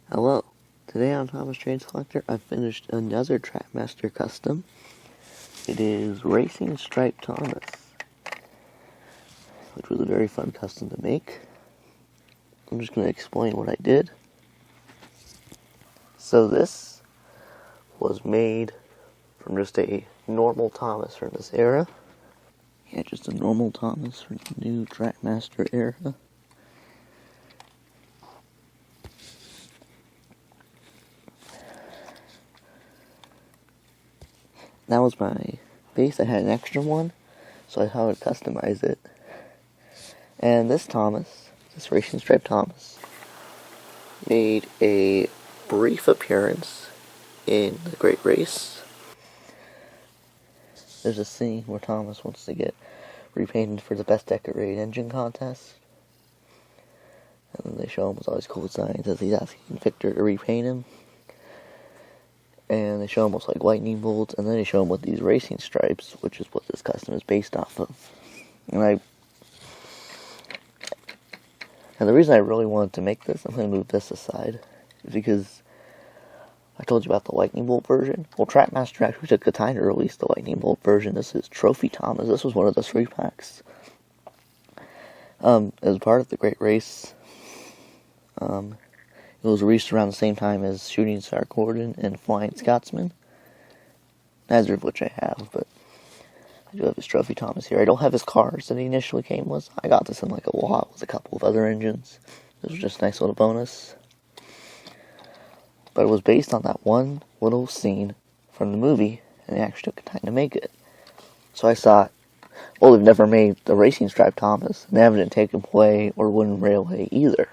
Hello. Today on Thomas Trains Collector, I've finished another Trackmaster custom. It is Racing Stripe Thomas, which was a very fun custom to make. I'm just going to explain what I did. So this was made from just a normal Thomas from this era. Yeah, just a normal Thomas from the new Trackmaster era. That was my base. I had an extra one, so I thought I'd customize it. And this Thomas, this Racing Stripe Thomas, made a brief appearance in the Great Race. There's a scene where Thomas wants to get repainted for the Best Decorated Engine contest. And then they show him with all these cool designs as he's asking Victor to repaint him. And they show him with like lightning bolts, and then they show him with these racing stripes, which is what this custom is based off of. And the reason I really wanted to make this, I'm going to move this aside, is because I told you about the lightning bolt version. Well, Trackmaster actually took the time to release the lightning bolt version. This is Trophy Thomas. This was one of the 3 packs. As part of the Great Race, it was released around the same time as Shooting Star Gordon and Flying Scotsman, neither of which I have, but I do have his Trophy Thomas here. I don't have his cars that he initially came with. I got this in like a lot with a couple of other engines. This was just a nice little bonus. But it was based on that one little scene from the movie, and they actually took the time to make it. So I thought, well, they've never made the Racing Stripe Thomas, and they haven't taken away or Wooden Railway either.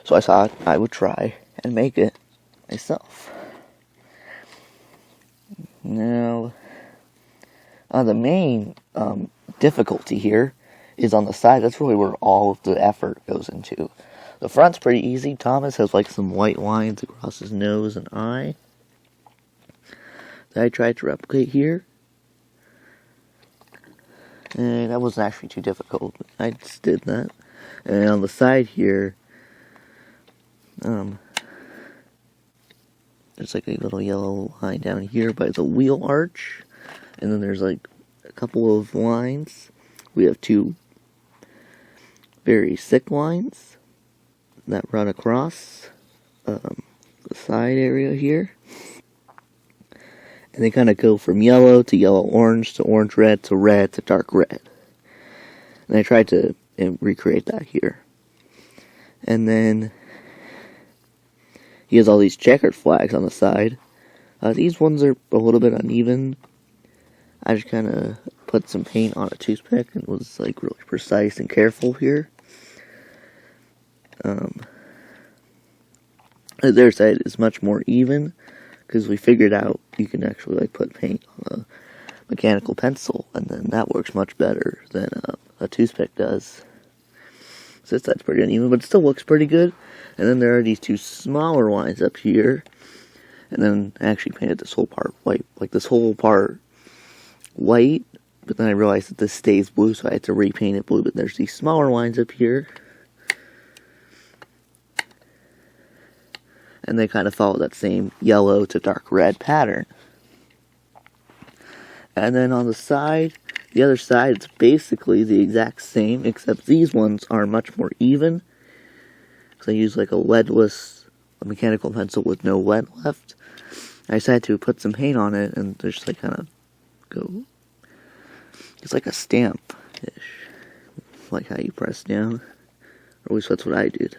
So I thought I would try and make it myself. Now, the main difficulty here is on the side. That's really where all of the effort goes into. The front's pretty easy. Thomas has like some white lines across his nose and eye that I tried to replicate here. And that wasn't actually too difficult. I just did that. And on the side here, there's like a little yellow line down here by the wheel arch, and then there's like a couple of lines. We have 2 very thick lines that run across the side area here, and they kind of go from yellow to yellow-orange to orange-red to red to dark red. And I tried to recreate that here. And then he has all these checkered flags on the side. These ones are a little bit uneven. I just kind of put some paint on a toothpick and was like really precise and careful here. Their side is much more even because we figured out you can actually like put paint on a mechanical pencil, and then that works much better than a toothpick does. So this side's pretty uneven, but it still looks pretty good. And then there are these 2 smaller lines up here. And then I actually painted this whole part white. Like this whole part white. But then I realized that this stays blue, so I had to repaint it blue. But there's these smaller lines up here. And they kind of follow that same yellow to dark red pattern. And then on the side, the other side, it's basically the exact same, except these ones are much more even. Because I use like a mechanical pencil with no lead left. I decided to put some paint on it and just like kind of go. It's like a stamp-ish. Like how you press down. Or at least that's what I did.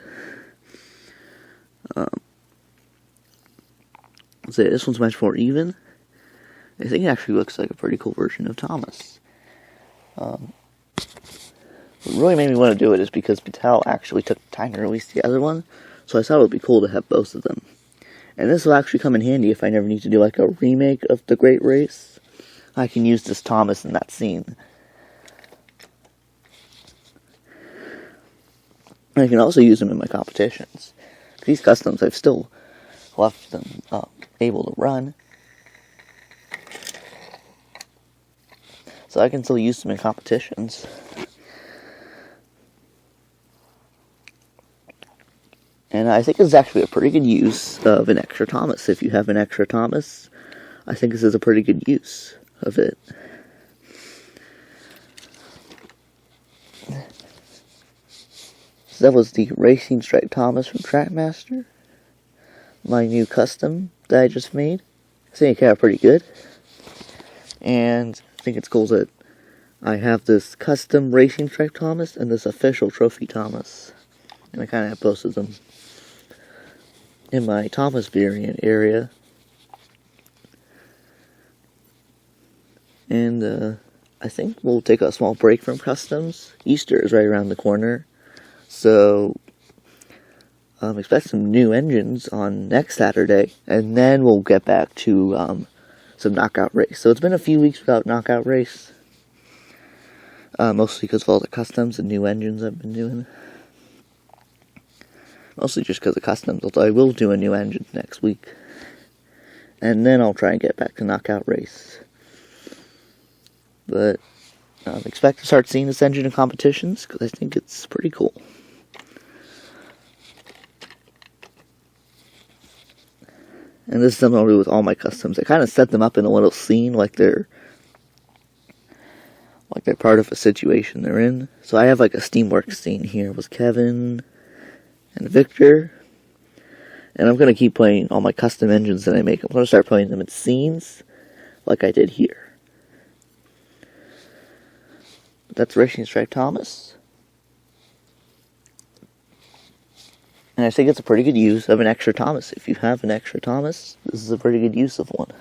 So this one's much more even. I think it actually looks like a pretty cool version of Thomas. What really made me want to do it is because Mattel actually took the time to release the other one, so I thought it would be cool to have both of them. And this will actually come in handy if I never need to do like a remake of the Great Race. I can use this Thomas in that scene. And I can also use them in my competitions. These customs, I've still left them able to run. So I can still use them in competitions. And I think it's actually a pretty good use of an extra Thomas. If you have an extra Thomas, I think this is a pretty good use of it. So that was the Racing Stripe Thomas from Trackmaster. My new custom that I just made. I think it came out pretty good. And I think it's cool that I have this custom Racing Stripe Thomas and this official Trophy Thomas. And I kind of posted them in my Thomas variant area. And I think we'll take a small break from customs. Easter is right around the corner. So expect some new engines on next Saturday. And then we'll get back to some knockout race. So it's been a few weeks without knockout race. Mostly because of all the customs and new engines I've been doing. Mostly just because of customs, although I will do a new engine next week. And then I'll try and get back to knockout race. But expect to start seeing this engine in competitions, because I think it's pretty cool. And this is something I'll do with all my customs. I kind of set them up in a little scene, like they're part of a situation they're in. So I have like a Steamworks scene here with Kevin and Victor. And I'm going to keep playing all my custom engines that I make. I'm going to start playing them in scenes like I did here. But that's Racing Stripe Thomas. And I think it's a pretty good use of an extra Thomas. If you have an extra Thomas, this is a pretty good use of one.